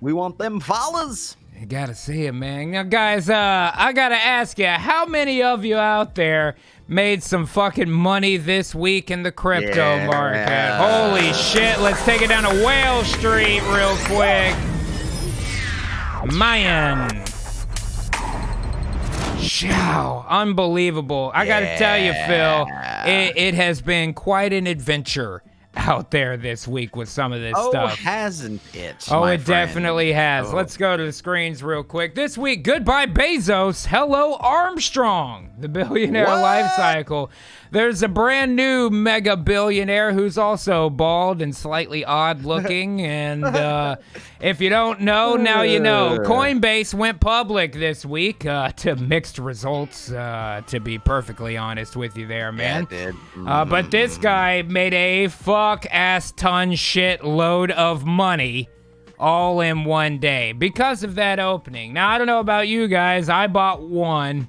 We want them follows. You gotta see it, man. Now, guys, I gotta ask you, how many of you out there made some fucking money this week in the crypto market? Holy shit, let's take it down to Whale Street real quick. Man. Wow, unbelievable. I gotta tell you, Phil, it has been quite an adventure out there this week with some of this stuff. Oh, hasn't it? Oh, it definitely has. Let's go to the screens real quick. This week, goodbye Bezos, hello Armstrong, the billionaire life cycle. There's a brand new mega-billionaire who's also bald and slightly odd-looking, and if you don't know, now you know. Coinbase went public this week to mixed results, to be perfectly honest with you there, man. Yeah, it did. But this guy made a fuck-ass ton shit load of money all in one day because of that opening. Now, I don't know about you guys. I bought one.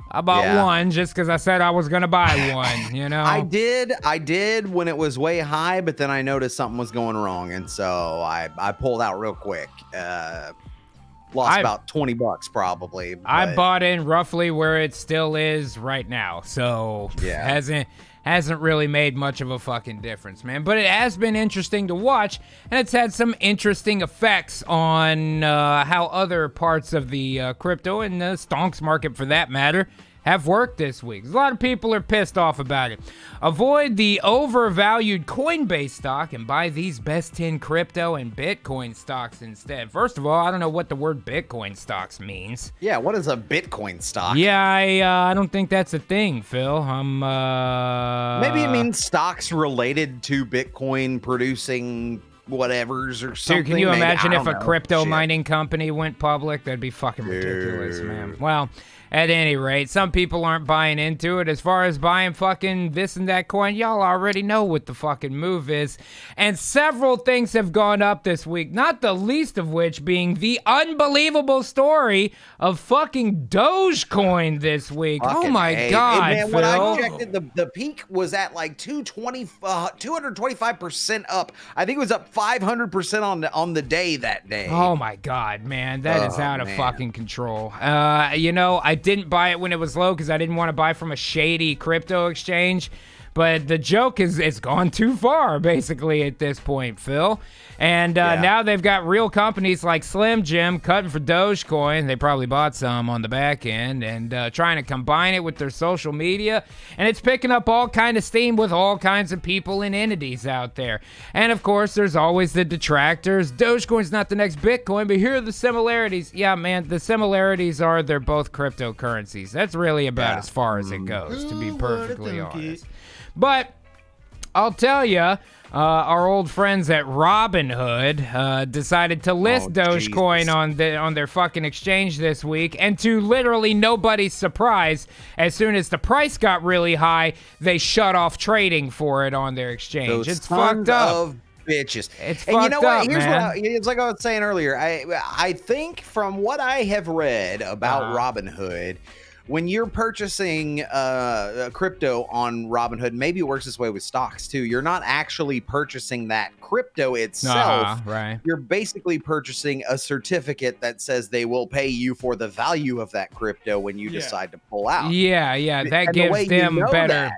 One just because I said I was going to buy one, you know? I did when it was way high, but then I noticed something was going wrong, and so I pulled out real quick. Lost about $20 probably. But I bought in roughly where it still is right now, so hasn't really made much of a fucking difference, man. But it has been interesting to watch, and it's had some interesting effects on how other parts of the crypto and the stonks market, for that matter, have worked this week. A lot of people are pissed off about it. Avoid the overvalued Coinbase stock and buy these best 10 crypto and Bitcoin stocks instead. First of all, I don't know what the word Bitcoin stocks means. Yeah, what is a Bitcoin stock? Yeah, I don't think that's a thing, Phil. Maybe it means stocks related to Bitcoin producing whatevers or something. Dude, can you imagine if a crypto mining company went public? That'd be fucking ridiculous, man. Well, at any rate, some people aren't buying into it. As far as buying fucking this and that coin, y'all already know what the fucking move is. And several things have gone up this week, not the least of which being the unbelievable story of fucking Dogecoin this week. Oh my God, man, Phil. when I checked it, the peak was at like 225% up. I think it was up 500% on the day that day. Oh my God, man, that is out of fucking control. You know, I didn't buy it when it was low because I didn't want to buy from a shady crypto exchange. But the joke is it's gone too far, basically, at this point, Phil. And now they've got real companies like Slim Jim cutting for Dogecoin. They probably bought some on the back end and trying to combine it with their social media. And it's picking up all kind of steam with all kinds of people and entities out there. And, of course, there's always the detractors. Dogecoin's not the next Bitcoin, but here are the similarities. Yeah, man, the similarities are they're both cryptocurrencies. That's really about as far as it goes, to be perfectly honest. But I'll tell you, our old friends at Robinhood decided to list Dogecoin on their fucking exchange this week, and to literally nobody's surprise, as soon as the price got really high, they shut off trading for it on their exchange. It's fucked up. Bitches. It's fucked you know what? up, Here's man. it's like I was saying earlier. I think from what I have read about Robinhood, when you're purchasing crypto on Robinhood, maybe it works this way with stocks too. You're not actually purchasing that crypto itself. Right. You're basically purchasing a certificate that says they will pay you for the value of that crypto when you decide to pull out. Yeah. That gives them better.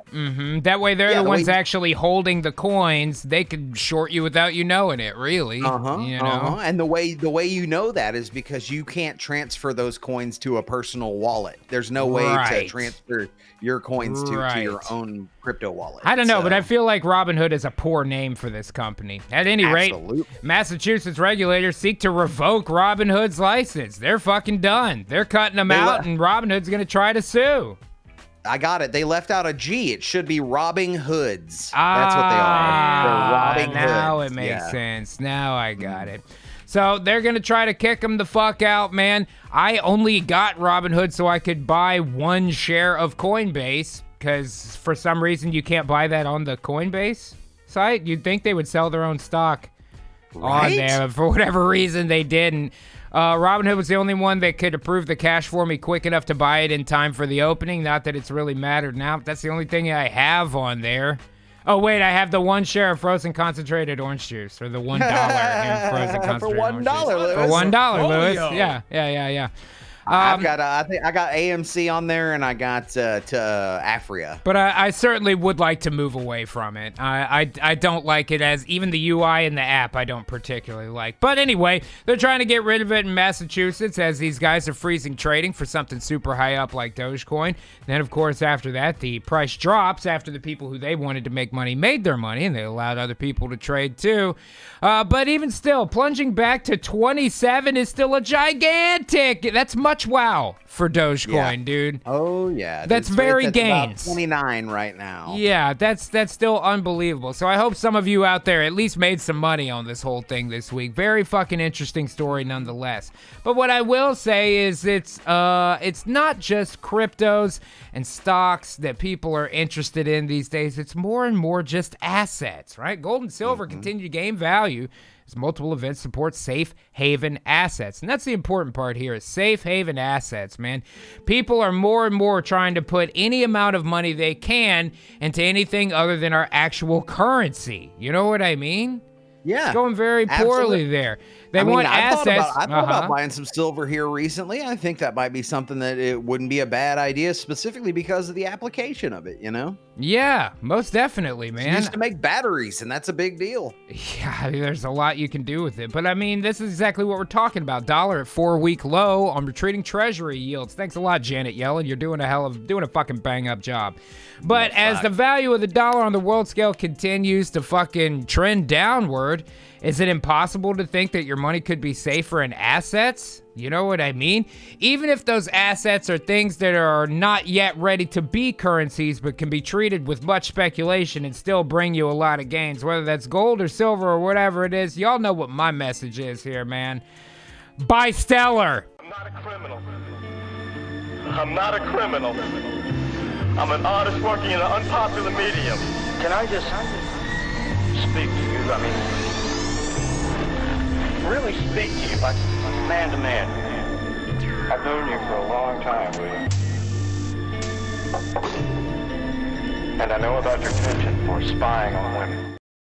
That way they're the ones actually holding the coins. They could short you without you knowing it, really. You know? And the way you know that is because you can't transfer those coins to a personal wallet. There's no way to transfer your coins to your own crypto wallet. I don't know, but I feel like Robinhood is a poor name for this company. At any rate, Massachusetts regulators seek to revoke Robinhood's license. They're fucking done. They're cutting them out, and Robinhood's going to try to sue. I got it. They left out a G. It should be robbing hoods. That's what they are. They're robbing now hoods. It makes sense. Now I got it. So they're going to try to kick them the fuck out, man. I only got Robinhood so I could buy one share of Coinbase, because for some reason you can't buy that on the Coinbase site. You'd think they would sell their own stock on there, but for whatever reason they didn't. Robinhood was the only one that could approve the cash for me quick enough to buy it in time for the opening. Not that it's really mattered now. That's the only thing I have on there. Oh, wait, I have the 1 share of frozen concentrated orange juice, or the $1 in frozen concentrated for $1, orange juice. Lewis. For $1, Lewis. Folio. Yeah. I've got I think I got AMC on there, and I got Afria. But I certainly would like to move away from it. I don't like it, as even the UI in the app I don't particularly like. But anyway, they're trying to get rid of it in Massachusetts, as these guys are freezing trading for something super high up like Dogecoin. Then, of course, after that, the price drops after the people who they wanted to make money made their money, and they allowed other people to trade too. But even still, plunging back to 27 is still a gigantic. That's much wow for Dogecoin, dude. Oh yeah, that's very gains. About 29 right now. Yeah, that's still unbelievable. So I hope some of you out there at least made some money on this whole thing this week. Very fucking interesting story nonetheless. But what I will say is it's not just cryptos and stocks that people are interested in these days. It's more and more just assets, right? Gold and silver continue to gain value as multiple events support safe haven assets. And that's the important part here, is safe haven assets, man. People are more and more trying to put any amount of money they can into anything other than our actual currency. You know what I mean? Yeah. It's going very poorly there. They want assets. I thought about buying some silver here recently. I think that might be something that it wouldn't be a bad idea, specifically because of the application of it, you know? Yeah, most definitely, man. It's used to make batteries, and that's a big deal. Yeah, I mean, there's a lot you can do with it. But I mean, this is exactly what we're talking about. Dollar at 4-week low on retreating treasury yields. Thanks a lot, Janet Yellen. You're doing a fucking bang up job. But as the value of the dollar on the world scale continues to fucking trend downward, is it impossible to think that your money could be safer in assets? You know what I mean? Even if those assets are things that are not yet ready to be currencies, but can be treated with much speculation and still bring you a lot of gains, whether that's gold or silver or whatever it is. Y'all know what my message is here, man. Buy Stellar. I'm not a criminal. I'm not a criminal. I'm an artist working in an unpopular medium. Can I just speak to you? I mean, really speak to you like man to man. I've known you for a long time, William. And I know about your penchant for spying on women.